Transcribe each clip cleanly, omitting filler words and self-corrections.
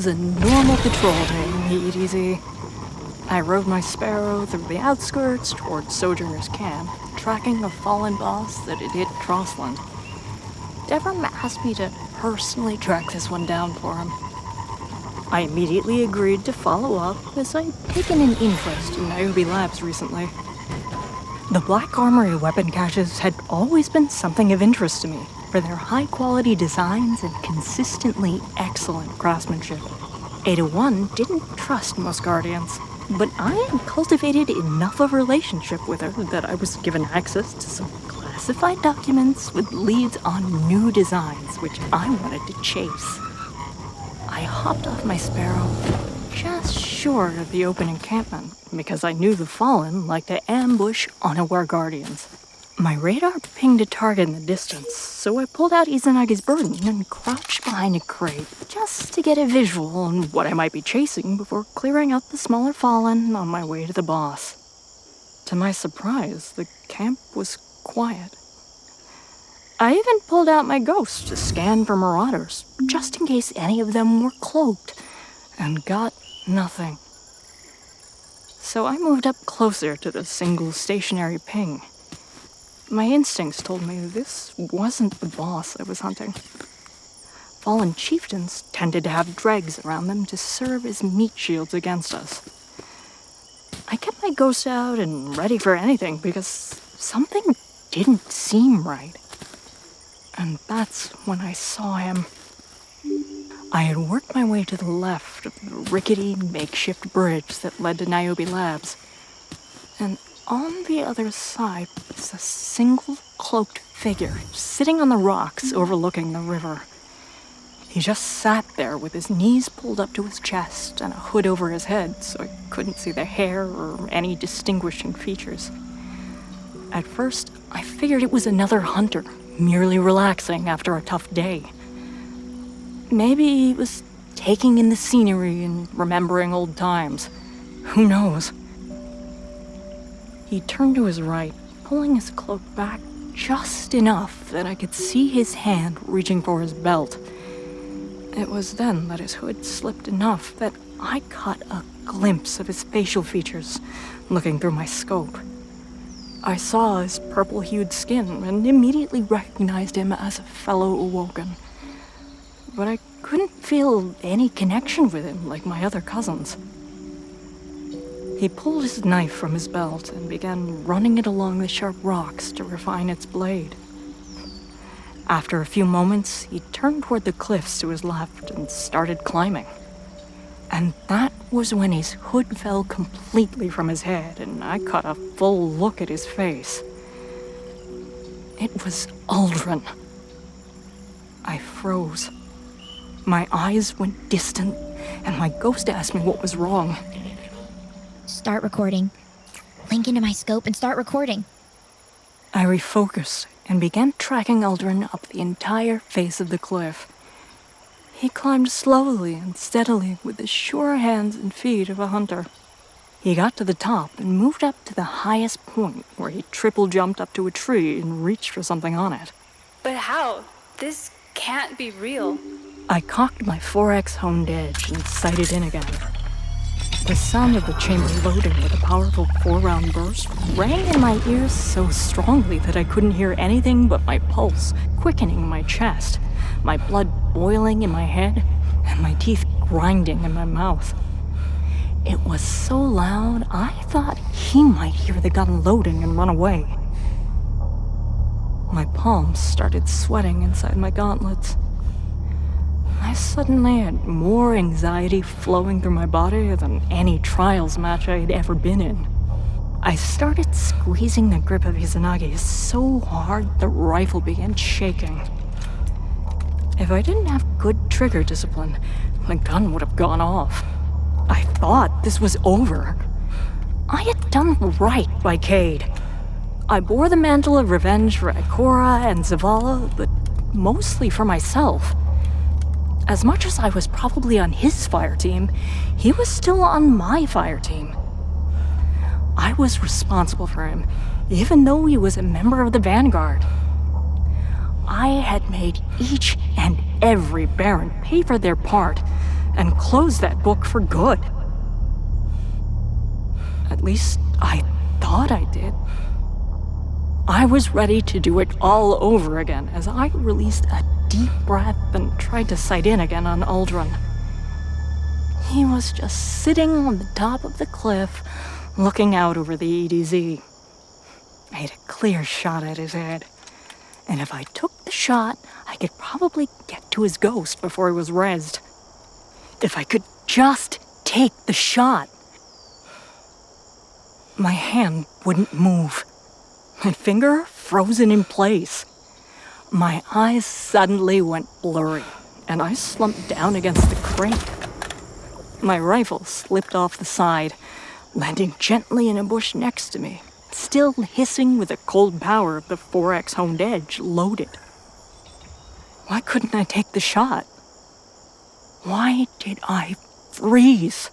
was a normal patrol day in the EDZ. I rode my Sparrow through the outskirts towards Sojourner's Camp, tracking a fallen boss that had hit Crossland. Devram asked me to personally track this one down for him. I immediately agreed to follow up, as I'd taken an interest in Niobe Labs recently. The Black Armory weapon caches had always been something of interest to me, for their high-quality designs and consistently excellent craftsmanship. 801 didn't trust most Guardians, but I had cultivated enough of a relationship with her that I was given access to some classified documents with leads on new designs which I wanted to chase. I hopped off my Sparrow just short of the open encampment because I knew the Fallen liked to ambush unaware Guardians. My radar pinged a target in the distance, so I pulled out Izanagi's burden and crouched behind a crate just to get a visual on what I might be chasing before clearing out the smaller Fallen on my way to the boss. To my surprise, the camp was quiet. I even pulled out my ghost to scan for marauders, just in case any of them were cloaked, and got nothing. So I moved up closer to the single stationary ping. My instincts told me this wasn't the boss I was hunting. Fallen chieftains tended to have dregs around them to serve as meat shields against us. I kept my ghost out and ready for anything because something didn't seem right. And that's when I saw him. I had worked my way to the left of the rickety makeshift bridge that led to Niobe Labs, and on the other side was a single cloaked figure sitting on the rocks overlooking the river. He just sat there with his knees pulled up to his chest and a hood over his head so I couldn't see the hair or any distinguishing features. At first, I figured it was another hunter, merely relaxing after a tough day. Maybe he was taking in the scenery and remembering old times. Who knows? He turned to his right, pulling his cloak back just enough that I could see his hand reaching for his belt. It was then that his hood slipped enough that I caught a glimpse of his facial features looking through my scope. I saw his purple-hued skin and immediately recognized him as a fellow Awoken. But I couldn't feel any connection with him like my other cousins. He pulled his knife from his belt and began running it along the sharp rocks to refine its blade. After a few moments, he turned toward the cliffs to his left and started climbing. And that was when his hood fell completely from his head and I caught a full look at his face. It was Uldren. I froze. My eyes went distant, and my ghost asked me what was wrong. Start recording. Link into my scope and start recording. I refocused and began tracking Uldren up the entire face of the cliff. He climbed slowly and steadily with the sure hands and feet of a hunter. He got to the top and moved up to the highest point where he triple jumped up to a tree and reached for something on it. But how? This can't be real. I cocked my 4X honed edge and sighted in again. The sound of the chamber loading with a powerful 4-round burst rang in my ears so strongly that I couldn't hear anything but my pulse quickening in my chest, my blood boiling in my head, and my teeth grinding in my mouth. It was so loud, I thought he might hear the gun loading and run away. My palms started sweating inside my gauntlets. I suddenly had more anxiety flowing through my body than any trials match I had ever been in. I started squeezing the grip of Izanagi so hard the rifle began shaking. If I didn't have good trigger discipline, the gun would have gone off. I thought this was over. I had done right by Cade. I bore the mantle of revenge for Ikora and Zavala, but mostly for myself. As much as I was probably on his fire team, he was still on my fire team. I was responsible for him, even though he was a member of the Vanguard. I had made each and every Baron pay for their part, and close that book for good. At least I thought I did. I was ready to do it all over again as I released a deep breath and tried to sight in again on Uldren. He was just sitting on the top of the cliff, looking out over the EDZ. I had a clear shot at his head, and if I took the shot, I could probably get to his ghost before he was rezzed. If I could just take the shot. My hand wouldn't move. My finger frozen in place. My eyes suddenly went blurry, and I slumped down against the crate. My rifle slipped off the side, landing gently in a bush next to me, still hissing with the cold power of the 4X honed edge loaded. Why couldn't I take the shot? Why did I freeze?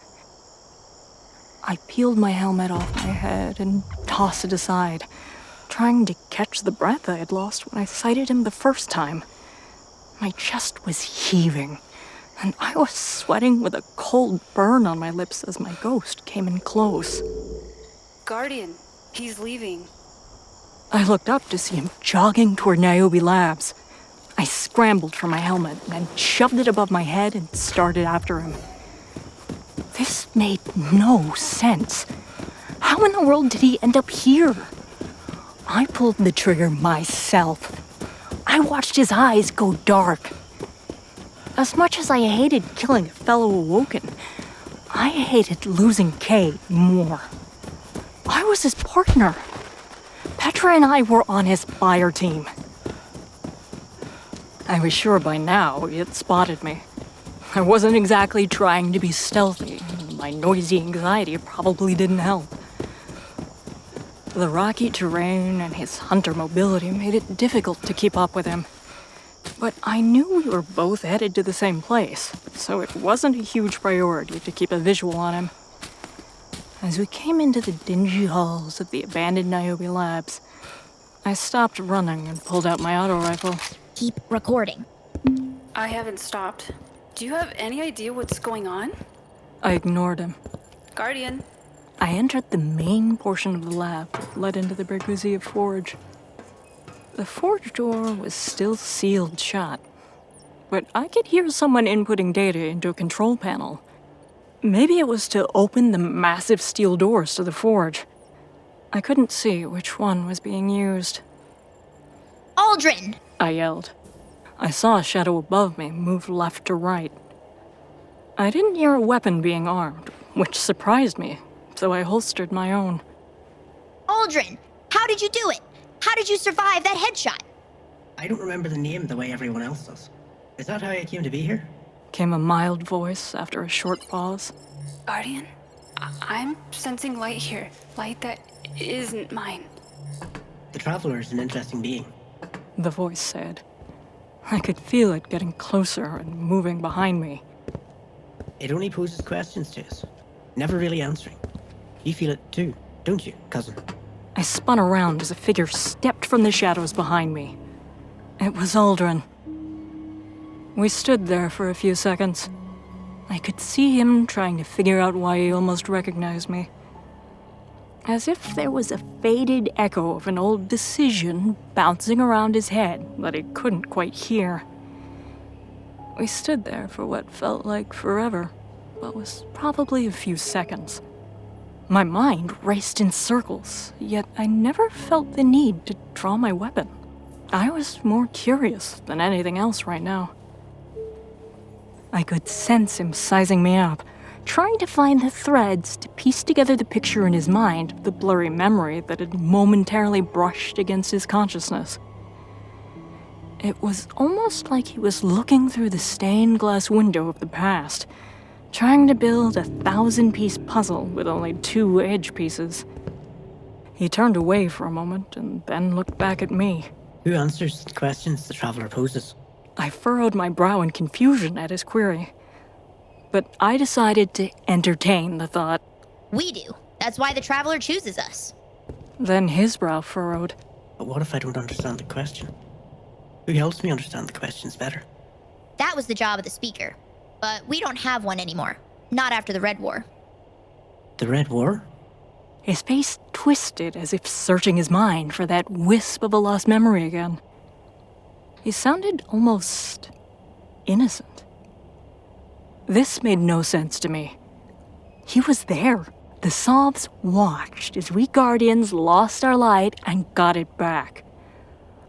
I peeled my helmet off my head and tossed it aside, trying to catch the breath I had lost when I sighted him the first time. My chest was heaving, and I was sweating with a cold burn on my lips as my ghost came in close. Guardian, he's leaving. I looked up to see him jogging toward Niobe Labs. I scrambled for my helmet and shoved it above my head and started after him. This made no sense. How in the world did he end up here? I pulled the trigger myself. I watched his eyes go dark. As much as I hated killing a fellow Awoken, I hated losing Kay more. I was his partner. Petra and I were on his fire team. I was sure by now he had spotted me. I wasn't exactly trying to be stealthy. My noisy anxiety probably didn't help. The rocky terrain and his hunter mobility made it difficult to keep up with him. But I knew we were both headed to the same place, so it wasn't a huge priority to keep a visual on him. As we came into the dingy halls of the abandoned Niobe Labs, I stopped running and pulled out my auto rifle. Keep recording. I haven't stopped. Do you have any idea what's going on? I ignored him. Guardian. I entered the main portion of the lab that led into the Berguzia forge. The forge door was still sealed shut, but I could hear someone inputting data into a control panel. Maybe it was to open the massive steel doors to the forge. I couldn't see which one was being used. Uldren! I yelled. I saw a shadow above me move left to right. I didn't hear a weapon being armed, which surprised me, so I holstered my own. Uldren! How did you do it? How did you survive that headshot? I don't remember the name the way everyone else does. Is that how I came to be here? Came a mild voice after a short pause. Guardian, I'm sensing light here. Light that isn't mine. The Traveler is an interesting being. The voice said. I could feel it getting closer and moving behind me. It only poses questions to us, never really answering. You feel it too, don't you, cousin? I spun around as a figure stepped from the shadows behind me. It was Uldren. We stood there for a few seconds. I could see him trying to figure out why he almost recognized me. As if there was a faded echo of an old decision bouncing around his head that he couldn't quite hear. We stood there for what felt like forever, but was probably a few seconds. My mind raced in circles, yet I never felt the need to draw my weapon. I was more curious than anything else right now. I could sense him sizing me up, trying to find the threads to piece together the picture in his mind of the blurry memory that had momentarily brushed against his consciousness. It was almost like he was looking through the stained glass window of the past, trying to build a 1,000-piece puzzle with only 2 edge pieces. He turned away for a moment and then looked back at me. Who answers the questions the Traveler poses? I furrowed my brow in confusion at his query, but I decided to entertain the thought. We do. That's why the Traveler chooses us. Then his brow furrowed. But what if I don't understand the question? Who helps me understand the questions better? That was the job of the speaker. But we don't have one anymore. Not after the Red War. The Red War? His face twisted as if searching his mind for that wisp of a lost memory again. He sounded almost innocent. This made no sense to me. He was there. The Sovs watched as we Guardians lost our light and got it back.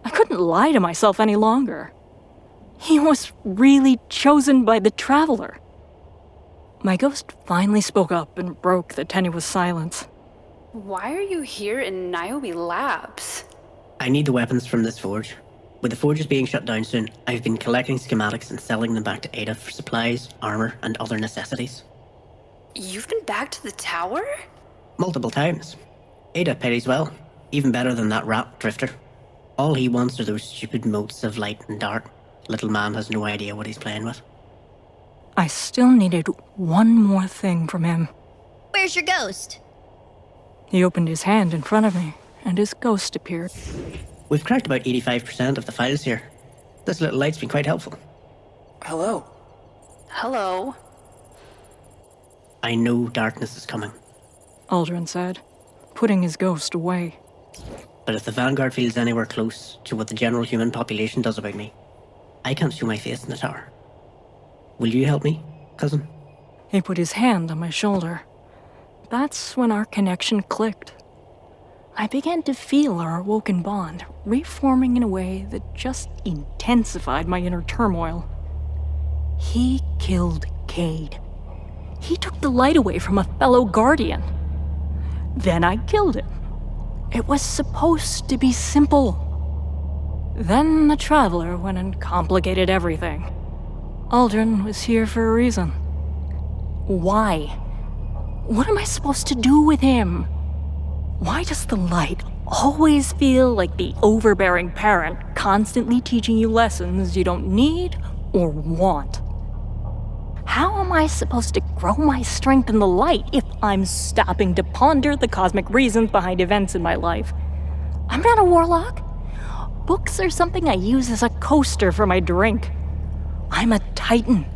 I couldn't lie to myself any longer. He was really chosen by the Traveler. My ghost finally spoke up and broke the tenuous silence. Why are you here in Niobe Labs? I need the weapons from this forge. With the forges being shut down soon, I've been collecting schematics and selling them back to Ada for supplies, armor, and other necessities. You've been back to the tower? Multiple times. Ada pays well. Even better than that rat drifter. All he wants are those stupid motes of light and dark. Little man has no idea what he's playing with. I still needed one more thing from him. Where's your ghost? He opened his hand in front of me, and his ghost appeared. We've cracked about 85% of the files here. This little light's been quite helpful. Hello. Hello. I know darkness is coming. Uldren said, putting his ghost away. But if the Vanguard feels anywhere close to what the general human population does about me, I can't show my face in the tower. Will you help me, cousin? He put his hand on my shoulder. That's when our connection clicked. I began to feel our awoken bond, reforming in a way that just intensified my inner turmoil. He killed Cade. He took the light away from a fellow Guardian. Then I killed him. It was supposed to be simple. Then the Traveler went and complicated everything. Uldren was here for a reason. Why? What am I supposed to do with him? Why does the light always feel like the overbearing parent constantly teaching you lessons you don't need or want? How am I supposed to grow my strength in the light if I'm stopping to ponder the cosmic reasons behind events in my life? I'm not a warlock. Books are something I use as a coaster for my drink. I'm a Titan.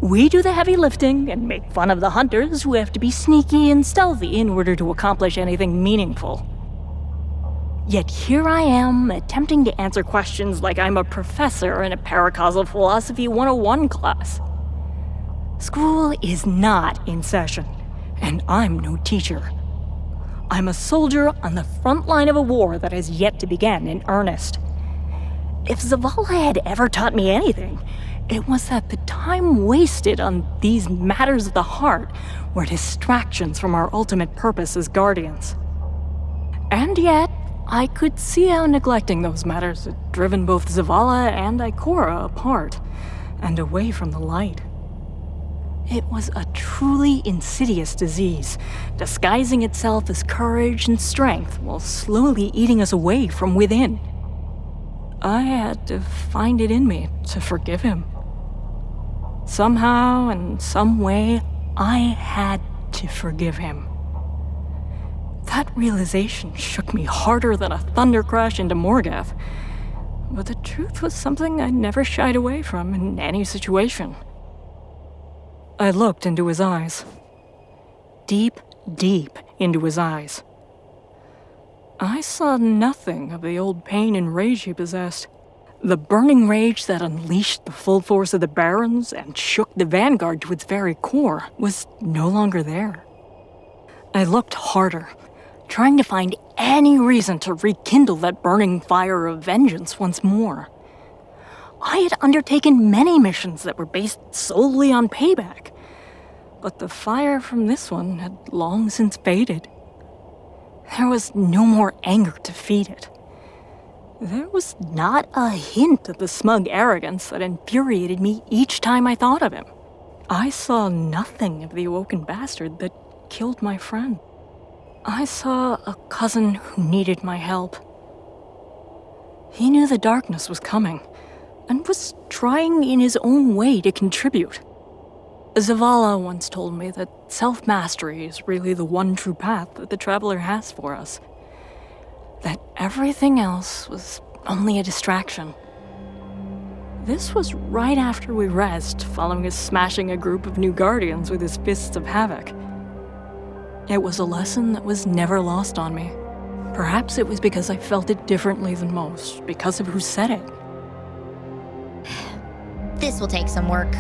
We do the heavy lifting and make fun of the hunters who have to be sneaky and stealthy in order to accomplish anything meaningful. Yet here I am, attempting to answer questions like I'm a professor in a Paracausal Philosophy 101 class. School is not in session, and I'm no teacher. I'm a soldier on the front line of a war that has yet to begin in earnest. If Zavala had ever taught me anything, it was that the time wasted on these matters of the heart were distractions from our ultimate purpose as Guardians. And yet, I could see how neglecting those matters had driven both Zavala and Ikora apart and away from the light. It was a truly insidious disease, disguising itself as courage and strength while slowly eating us away from within. I had to find it in me to forgive him. Somehow and some way, I had to forgive him. That realization shook me harder than a thunder crash into Morgath. But the truth was something I never shied away from in any situation. I looked into his eyes. Deep, deep into his eyes. I saw nothing of the old pain and rage he possessed. The burning rage that unleashed the full force of the Barons and shook the Vanguard to its very core was no longer there. I looked harder, trying to find any reason to rekindle that burning fire of vengeance once more. I had undertaken many missions that were based solely on payback, but the fire from this one had long since faded. There was no more anger to feed it. There was not a hint of the smug arrogance that infuriated me each time I thought of him. I saw nothing of the awoken bastard that killed my friend. I saw a cousin who needed my help. He knew the darkness was coming, and was trying in his own way to contribute. Zavala once told me that self-mastery is really the one true path that the Traveler has for us. That everything else was only a distraction. This was right after we rest, following his smashing a group of new guardians with his fists of havoc. It was a lesson that was never lost on me. Perhaps it was because I felt it differently than most, because of who said it. This will take some work.